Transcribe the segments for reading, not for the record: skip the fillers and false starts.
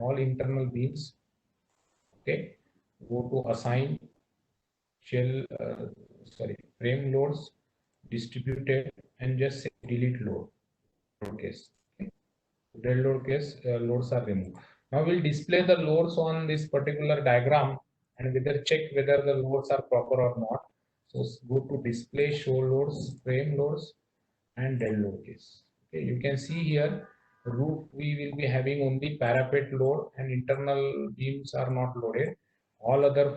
all internal beams. Okay, go to assign shell, frame loads, distributed, and just say delete load case. Okay. Dead load case, loads are removed. Now we'll display the loads on this particular diagram and whether check whether the loads are proper or not. So go to display, show loads, frame loads, and dead load case. Okay, you can see here roof we will be having only parapet load and internal beams are not loaded. All other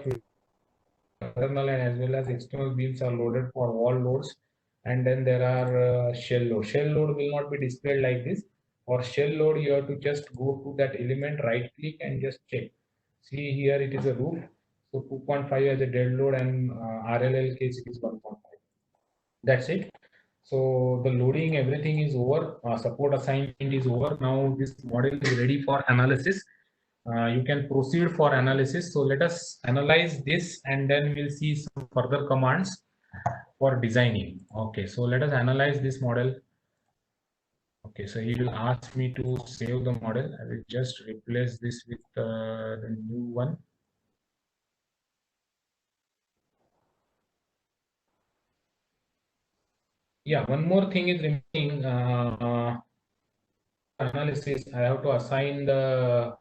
internal and as well as external beams are loaded for wall loads, and then there are shell load. Shell load will not be displayed like this. For shell load you have to just go to that element, right click and just check. See here it is a roof, so 2.5 as a dead load and RLL case it is 1.5. That's it. So the loading everything is over, support assignment is over. Now this model is ready for analysis. You can proceed for analysis. So let us analyze this and then we'll see some further commands for designing. Okay, so let us analyze this model. Okay, so he will ask me to save the model. I will just replace this with the new one. Yeah, one more thing is remaining. Analysis, I have to assign the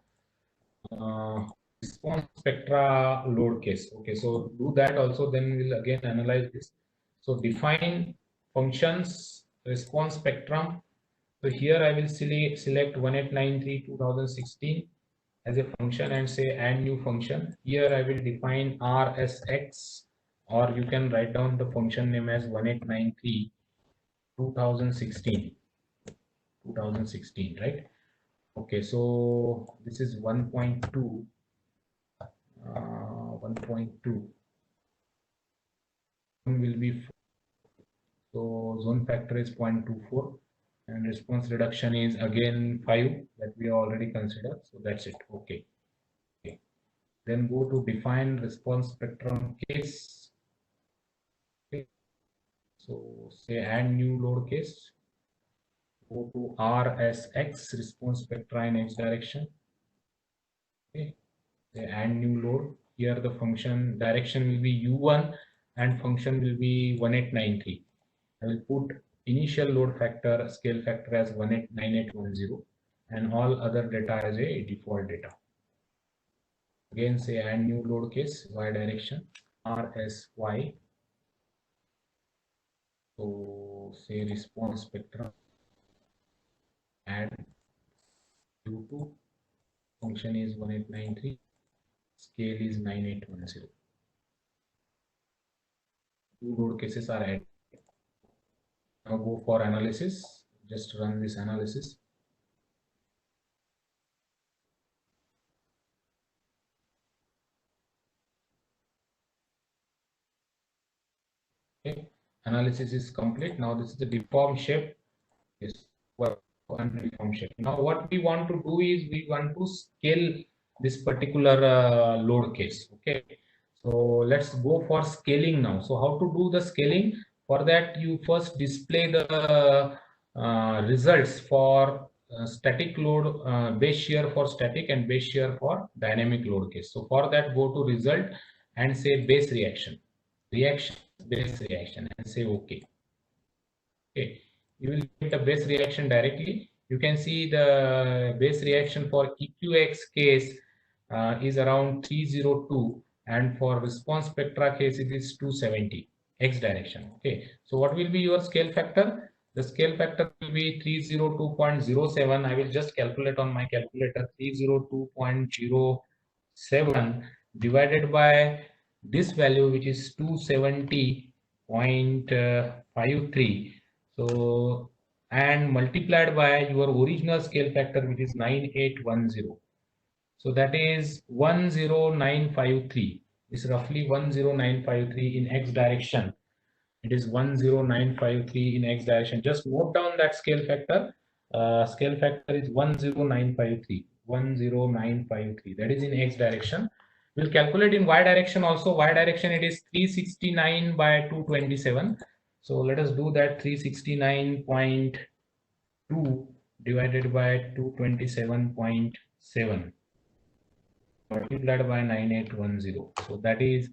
response spectra load case. Okay, so do that also, then we'll again analyze this. So define functions response spectrum. So here I will select 1893-2016 as a function and say add new function. Here I will define RSX, or you can write down the function name as 1893 2016, right? Okay, so this is 1.2. 1.2 will be, so zone factor is 0.24 and response reduction is again 5 that we already considered. So that's it. Okay. Then go to define response spectrum case. Okay. So say add new load case. Go to RSX response spectra in X direction. Okay. Say add new load. Here the function direction will be U1 and function will be 1893. I will put initial load factor, scale factor as 9810 and all other data as a default data. Again say add new load case, Y direction, RSY. So say response spectrum, add U2, function is 1893, scale is 9810. Two load cases are added. Now go for analysis, just run this analysis. Okay, analysis is complete. Now this is the deform shape. Yes, deform shape. Now what we want to do is we want to scale this particular load case. Okay, so let's go for scaling now. So how to do the scaling? For that you first display the results for static load, base shear for static and base shear for dynamic load case. So for that go to result and say base reaction, base reaction and say okay. Okay, you will get the base reaction directly. You can see the base reaction for EQX case is around 302 and for response spectra case it is 270 X direction. Okay, so what will be your scale factor? The scale factor will be 302.07. I will just calculate on my calculator. 302.07 divided by this value, which is 270.53. So and multiplied by your original scale factor, which is 9810. So that is 10953. It's roughly 10953 in X direction. It is 10953 in X direction. Just note down that scale factor. Scale factor is 10953. 10953. That is in X direction. We'll calculate in Y direction also. Y direction it is 369 by 227. So let us do that. 369.2 divided by 227.7. multiplied by 9810. So that is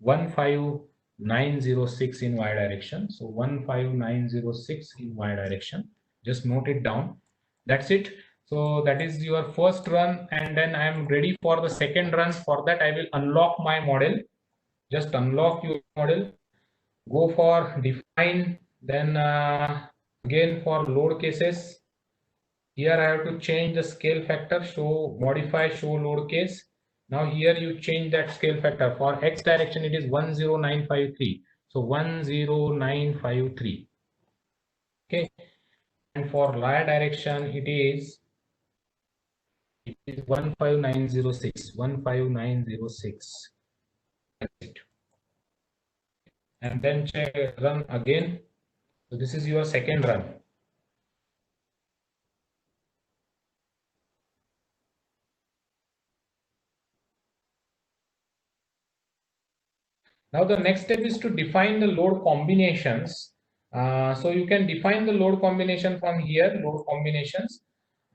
15906 in y direction. So 15906 in y direction. Just note it down. That's it. So that is your first run, and then I am ready for the second run. For that, I will unlock my model. Just unlock your model. Go for define. Then again for load cases. Here I have to change the scale factor, show modify show load case. Now here you change that scale factor. For x direction it is 10953. So 10953. Okay. And for y direction it is 15906. 15906. That's it. And then check run again. So this is your second run. Now the next step is to define the load combinations. So you can define the load combination from here, load combinations.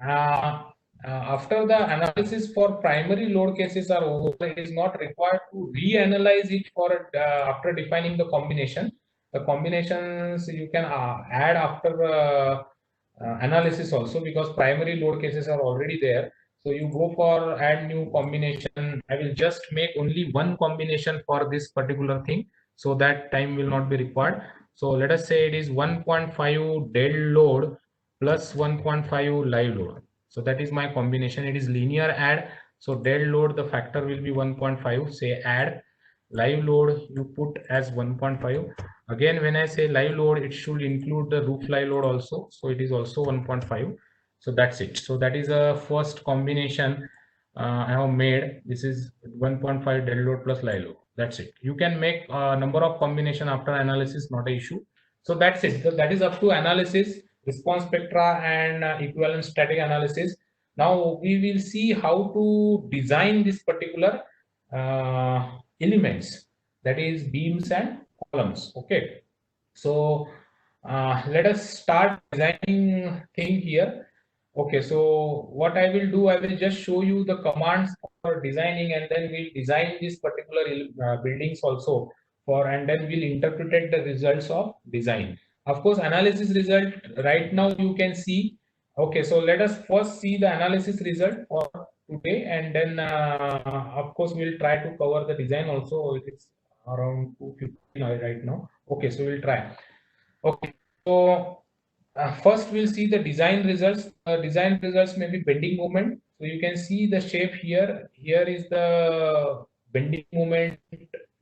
After the analysis for primary load cases are over, it is not required to reanalyze it for after defining the combination. The combinations you can add after analysis also, because primary load cases are already there. So you go for add new combination. I will just make only one combination for this particular thing, so that time will not be required. So let us say it is 1.5 dead load plus 1.5 live load. So that is my combination. It is linear add. So dead load, the factor will be 1.5. Say add. Live load you put as 1.5. Again, when I say live load, it should include the roof live load also. So it is also 1.5. So that's it. So that is a first combination I have made. This is 1.5 dead load plus live load. That's it. You can make a number of combination after analysis, not an issue. So that's it. So that is up to analysis, response spectra, and equivalent static analysis. Now we will see how to design this particular elements, that is beams and columns. Okay, so let us start designing thing here. Okay, so what I will do, I will just show you the commands for designing, and then we'll design this particular buildings also for, and then we'll interpret the results of design. Of course, analysis result right now you can see. Okay, so let us first see the analysis result for today, and then of course we'll try to cover the design also. It is around 2:50 right now. Okay, so we'll try. Okay, so first we'll see the design results. Design results may be bending moment. So you can see the shape here. Here is the bending moment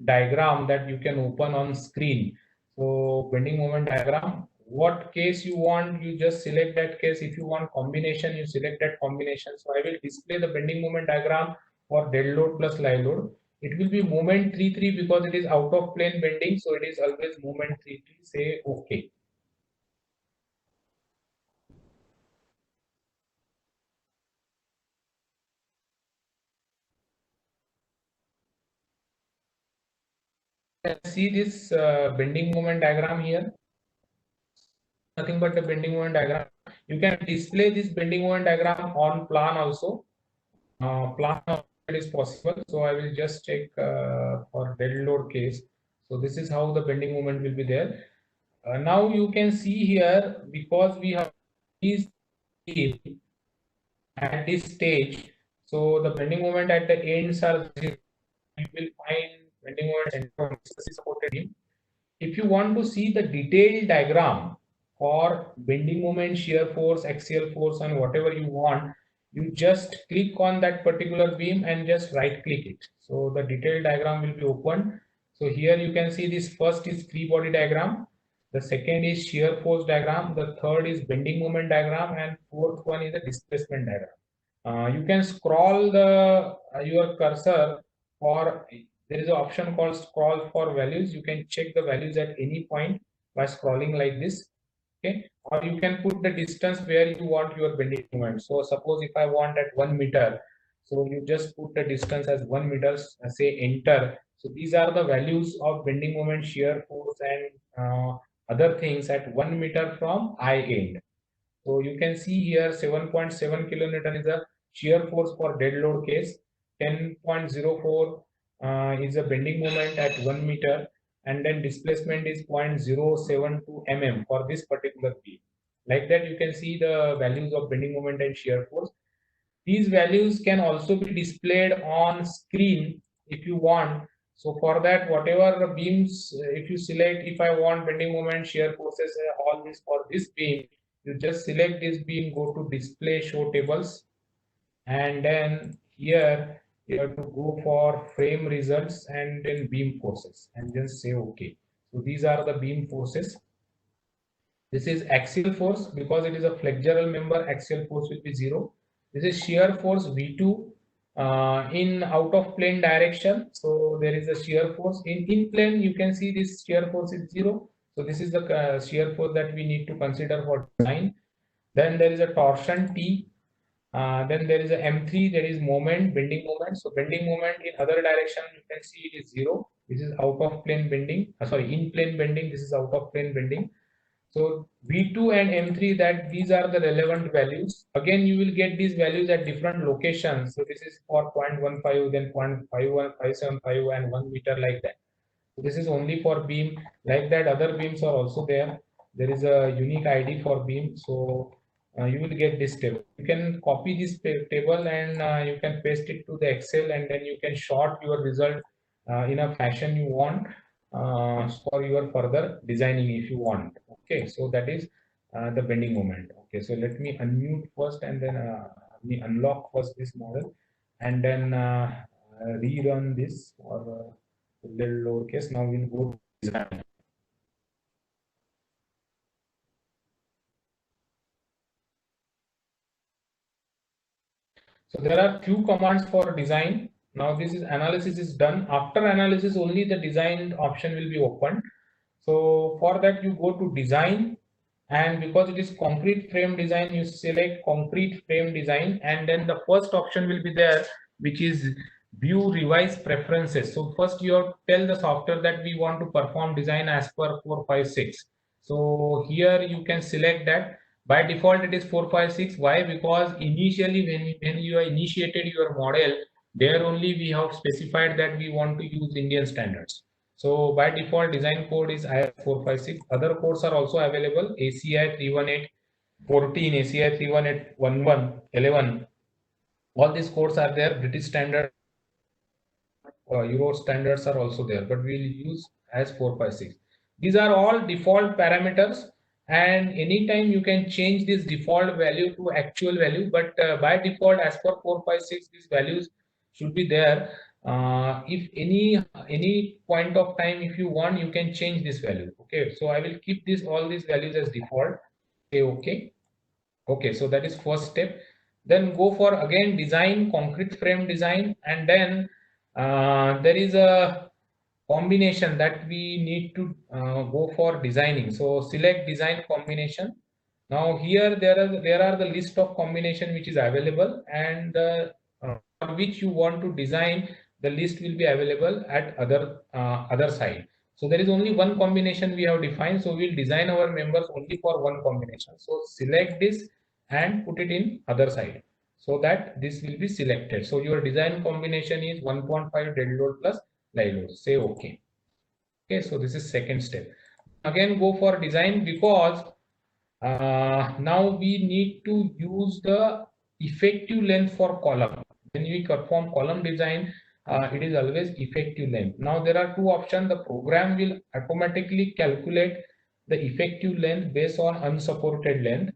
diagram that you can open on screen. So bending moment diagram, what case you want, you just select that case. If you want combination, you select that combination. So I will display the bending moment diagram for dead load plus live load. It will be moment 33 because it is out of plane bending. So it is always moment 33. Say okay. See this bending moment diagram here, nothing but the bending moment diagram. You can display this bending moment diagram on plan also. Plan it is possible. So I will just check for dead load case. So this is how the bending moment will be there. Now you can see here, because we have these at this stage, so the bending moment at the ends are 0. You will find bending moment center supported beam. If you want to see the detailed diagram for bending moment, shear force, axial force, and whatever you want, you just click on that particular beam and just right click it. So the detailed diagram will be opened. So here you can see this first is free body diagram. The second is shear force diagram. The third is bending moment diagram, and fourth one is a displacement diagram. You can scroll the your cursor for, there is an option called scroll for values. You can check the values at any point by scrolling like this. Okay, or you can put the distance where you want your bending moment. So suppose if I want at 1 meter, so you just put the distance as 1 meter, say enter. So these are the values of bending moment, shear force, and other things at 1 meter from I end. So you can see here 7.7 kilonewton is a shear force for dead load case. 10.04 is a bending moment at 1 meter, and then displacement is 0.072 mm for this particular beam. Like that, you can see the values of bending moment and shear force. These values can also be displayed on screen if you want. So for that, whatever beams, if you select, if I want bending moment, shear forces, all this for this beam, you just select this beam, go to display show tables, and then here you have to go for frame results and then beam forces and just say okay. So these are the beam forces. This is axial force. Because it is a flexural member, axial force will be 0. This is shear force V2 in out of plane direction. So there is a shear force in plane. You can see this shear force is 0. So this is the shear force that we need to consider for design. Then there is a torsion T. Then there is a M3, there is moment, bending moment. So bending moment in other direction, you can see it is 0. This is out of plane bending. Sorry, in plane bending. This is out of plane bending. So V2 and M3, that these are the relevant values. Again, you will get these values at different locations. So this is for 0.15, then 0.51, 575 and 1 meter, like that. So this is only for beam. Like that, other beams are also there. There is a unique ID for beam. So you will get this table. You can copy this table and you can paste it to the Excel, and then you can sort your result in a fashion you want for your further designing if you want. Okay, so that is the bending moment. Okay, so let me unmute first, and then we unlock first this model, and then rerun this for little lowercase. Now we'll go to design. So there are few commands for design. Now this is analysis is done. After analysis, only the design option will be opened. So for that, you go to design, and because it is concrete frame design, you select concrete frame design, and then the first option will be there, which is view revise preferences. So first you have to tell the software that we want to perform design as per 456. So here you can select that. By default it is 456. Why? Because initially when you initiated your model, there only we have specified that we want to use Indian standards. So by default design code is IS 456. Other codes are also available: ACI 318 14, ACI 318 11 11. All these codes are there. British standard, Euro standards are also there, but we will use as 456. These are all default parameters, and anytime you can change this default value to actual value, but by default as per 456 these values should be there. If any point of time, if you want, you can change this value. Okay, so I will keep this all these values as default. Okay, so that is first step. Then go for again design, concrete frame design, and then there is a combination that we need to go for designing. So select design combination. Now here there are the list of combination which is available, and for which you want to design, the list will be available at other side. So there is only one combination we have defined, so we'll design our members only for one combination. So select this and put it in other side, so that this will be selected. So your design combination is 1.5 dead load plus live load. Say okay. Okay, so this is second step. Again go for design, because now we need to use the effective length for column. When we perform column design, it is always effective length. Now there are two options. The program will automatically calculate the effective length based on unsupported length,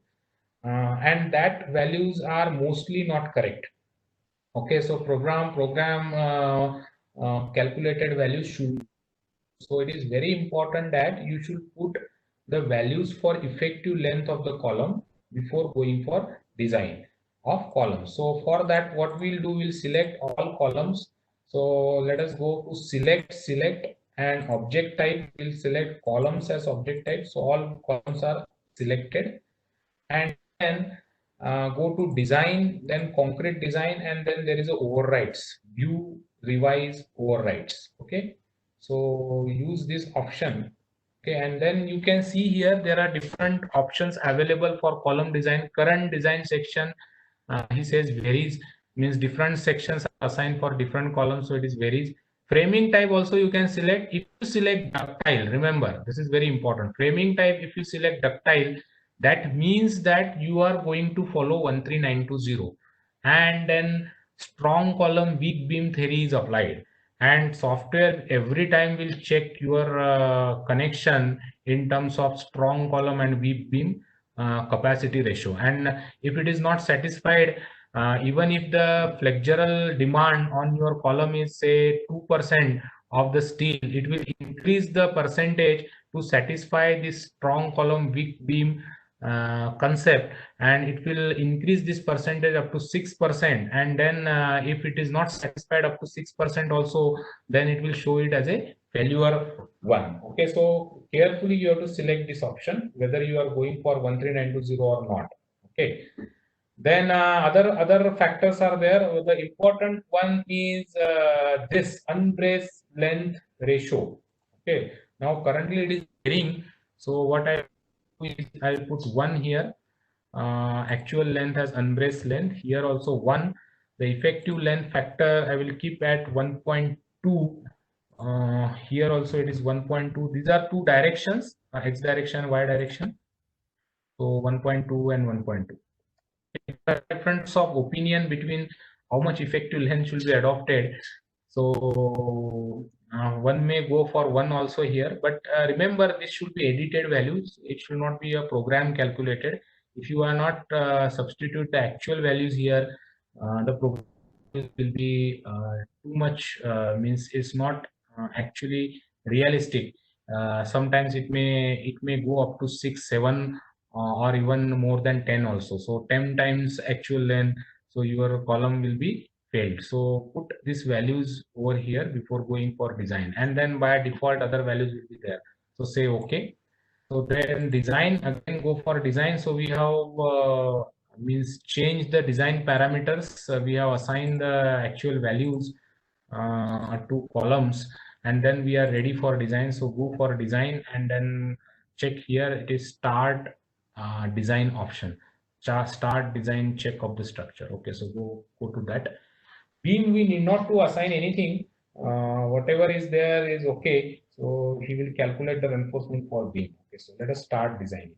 and that values are mostly not correct. Okay, so program calculated values should. So it is very important that you should put the values for effective length of the column before going for design of columns. So for that, what we'll do, we'll select all columns. So let us go to select, and object type, we'll select columns as object type. So all columns are selected, and then go to design, then concrete design, and then there is a overrides, view revise overrides. Okay, so use this option. Okay, and then you can see here there are different options available for column design. Current design section, he says varies. means different sections are assigned for different columns, so it is varies. Framing type also you can select. If you select ductile, remember this is very important. Framing type, if you select ductile, that means that you are going to follow 13920, and then strong column weak beam theory is applied, and software every time will check your connection in terms of strong column and weak beam capacity ratio. And if it is not satisfied, even if the flexural demand on your column is say 2% of the steel, it will increase the percentage to satisfy this strong column weak beam concept, and it will increase this percentage up to 6%. And then if it is not satisfied up to 6% also, then it will show it as a failure one. Okay, so carefully you have to select this option whether you are going for 13920 or not. Okay, then other factors are there. The important one is this unbrace length ratio. Okay, now currently it is varying. So what I do is I'll put 1 here. Actual length as unbraced length. Here also 1. The effective length factor I will keep at 1.2. Here also it is 1.2. These are two directions, x direction, y direction. So 1.2 and 1.2. Difference of opinion between how much effective length should be adopted. So one may go for 1 also here, but remember this should be edited values. It should not be a program calculated. If you are not substitute the actual values here, the program will be too much, means it's not actually realistic. Sometimes it may go up to 6 7 or even more than 10 also. So 10 times actual length, so your column will be failed. So put these values over here before going for design, and then by default other values will be there. So say okay. So then design, again go for design. So we have means change the design parameters. We have assigned the actual values to columns, and then we are ready for design. So go for design and then check here. It is start design option. Start design check of the structure. Okay, so go to that. Beam we need not to assign anything. Whatever is there is okay. So he will calculate the reinforcement for beam. Okay, so let us start designing.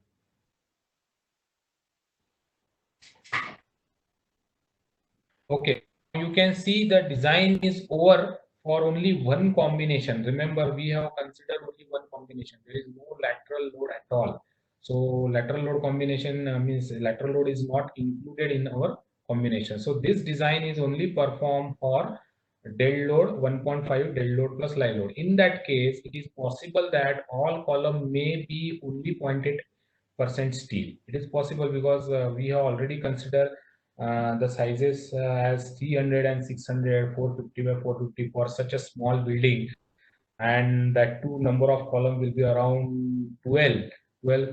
Okay, you can see the design is over for only one combination. Remember, we have considered only one combination. There is no lateral load at all. So lateral load combination means lateral load is not included in our combination. So this design is only performed for dead load 1.5 dead load plus live load. In that case, it is possible that all column may be only 0.8% steel. It is possible because we have already considered the sizes as 300 and 600, 450 by 450 for such a small building, and that two number of column will be around 12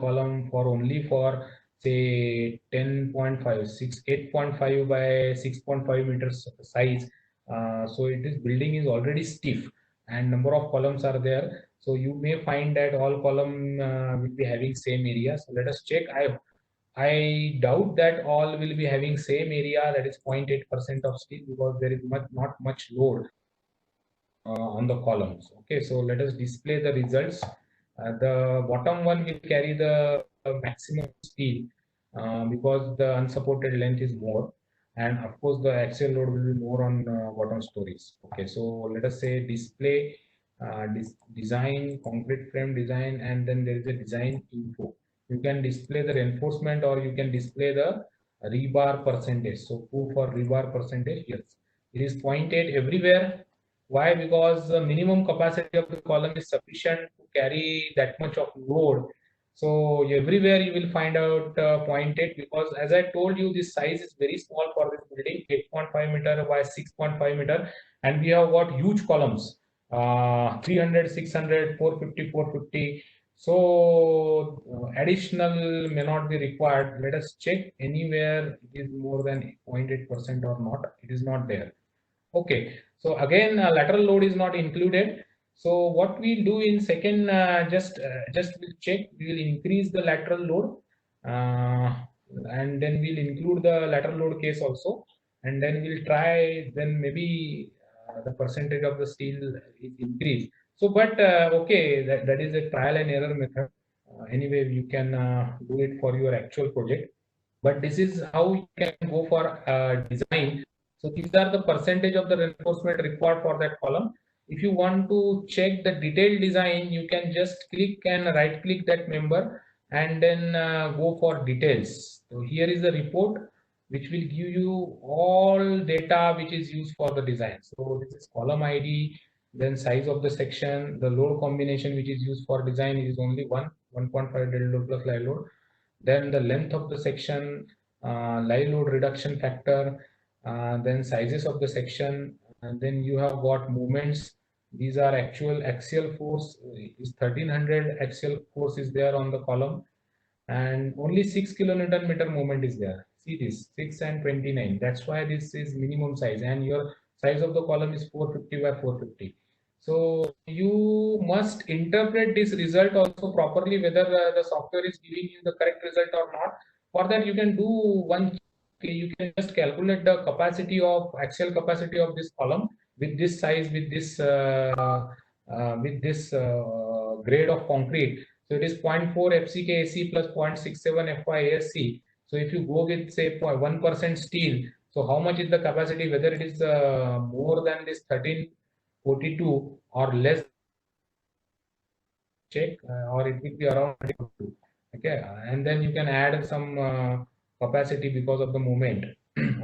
column for only for say 10.5 8.5 by 6.5 meters size. So it is building is already stiff and number of columns are there, so you may find that all column will be having same area. So let us check. I doubt that all will be having same area, that is 0.8% of steel, because there is not much load on the columns. Okay, so let us display the results. The bottom one will carry the maximum steel because the unsupported length is more, and of course the axial load will be more on bottom stories. Okay, so let us say display design concrete frame design, and then there is a design info. You can display the reinforcement or you can display the rebar percentage. So go for rebar percentage. Yes, it is 0.8 everywhere. Why? Because the minimum capacity of the column is sufficient to carry that much of load. So everywhere you will find out 0.8, because as I told you, this size is very small for this building, 8.5 meter by 6.5 meter, and we have got huge columns, 300, 600, 450, 450. So additional may not be required. Let us check anywhere it is more than 0.8% or not. It is not there. Okay, so again lateral load is not included. So what we'll do in second, just we'll check, we will increase the lateral load, and then we'll include the lateral load case also. and then we'll try, then maybe the percentage of the steel is increased. So, but okay, that is a trial and error method. Anyway, you can do it for your actual project, but this is how you can go for design. So these are the percentage of the reinforcement required for that column. If you want to check the detailed design, you can just click and right click that member and then go for details. So here is the report which will give you all data which is used for the design. So this is column ID, then size of the section, the load combination which is used for design is only 1.5 dead load plus live load. Then the length of the section, live load reduction factor, then sizes of the section, and then you have got movements. These are actual axial force is 1300 axial force is there on the column, and only 6 kilonewton meter moment is there. See this 6 and 29. That's why this is minimum size, and your size of the column is 450 by 450. So you must interpret this result also properly, whether the software is giving you the correct result or not. For that, you can do one. You can just calculate the capacity of axial capacity of this column with this size, with this grade of concrete. So it is 0.4 FCKAC plus 0.67 FYASC. So if you go with say 1% steel, so how much is the capacity? Whether it is more than this 1342 or less, check, or it will be around 22. Okay, and then you can add some capacity because of the movement.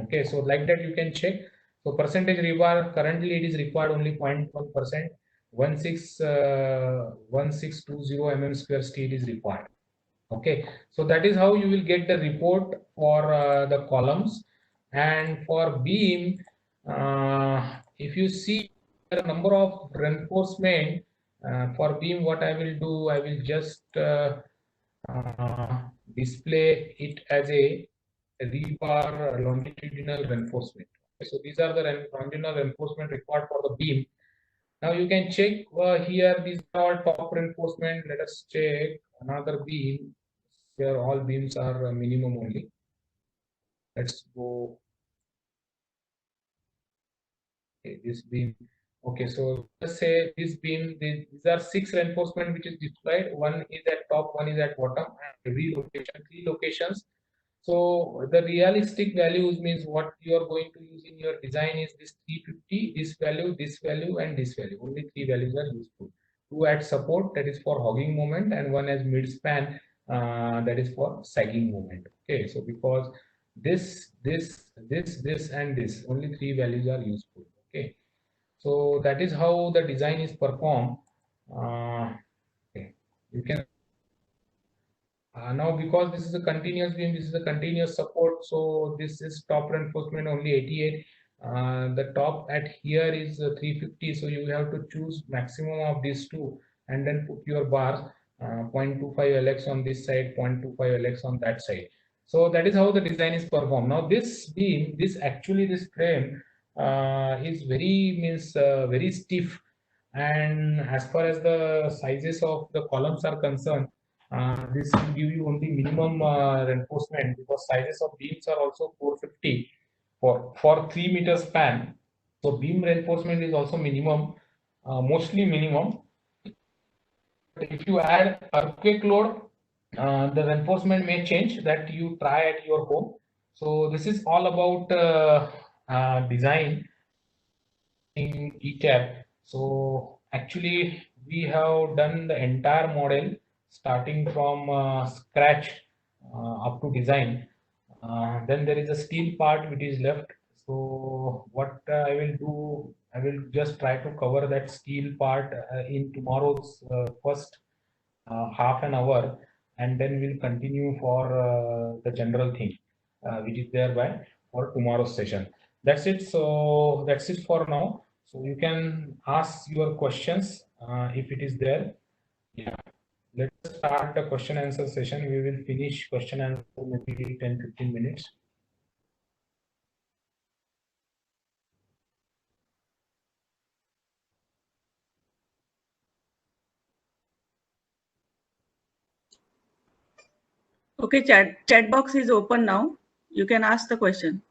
Okay, so like that you can check. So percentage required, currently it is required only 0.1%. 1620 mm square steel is required. Okay, so that is how you will get the report for the columns. And for beam, if you see the number of reinforcement for beam, what I will do, I will just display it as a rebar longitudinal reinforcement. So these are the longitudinal reinforcement required for the beam. Now you can check here, these are all top reinforcement. Let us check another beam. Here all beams are minimum only. Let's go. Okay, this beam. Okay, so let's say this beam, these are 6 reinforcement which is displayed. One is at top, one is at bottom, and relocation, 3 locations. So the realistic values means what you are going to use in your design is this 350, this value, and this value. Only 3 values are useful. 2 at support, that is for hogging moment, and 1 as mid span, that is for sagging moment. Okay, so because this, and this, only 3 values are useful. Okay, so that is how the design is performed. Okay, you can. Now, because this is a continuous beam, this is a continuous support, so this is top reinforcement only 88. The top at here is 350, so you have to choose maximum of these two and then put your bars 0.25 LX on this side, 0.25 LX on that side. So that is how the design is performed. Now this beam, this frame is very stiff, and as far as the sizes of the columns are concerned, this will give you only minimum reinforcement, because sizes of beams are also 450 for 3 meter span. So beam reinforcement is also minimum, mostly minimum. But if you add earthquake load, the reinforcement may change. That you try at your home. So this is all about design in ETAP. So actually we have done the entire model starting from scratch up to design. Then there is a steel part which is left. So what I will do, I will just try to cover that steel part in tomorrow's first half an hour, and then we'll continue for the general thing which is there by for tomorrow's session. That's it. So that's it for now. So you can ask your questions if it is there. Yeah. Let's start the question answer session. We will finish question answer maybe 10-15 minutes. Okay, chat box is open now. You can ask the question.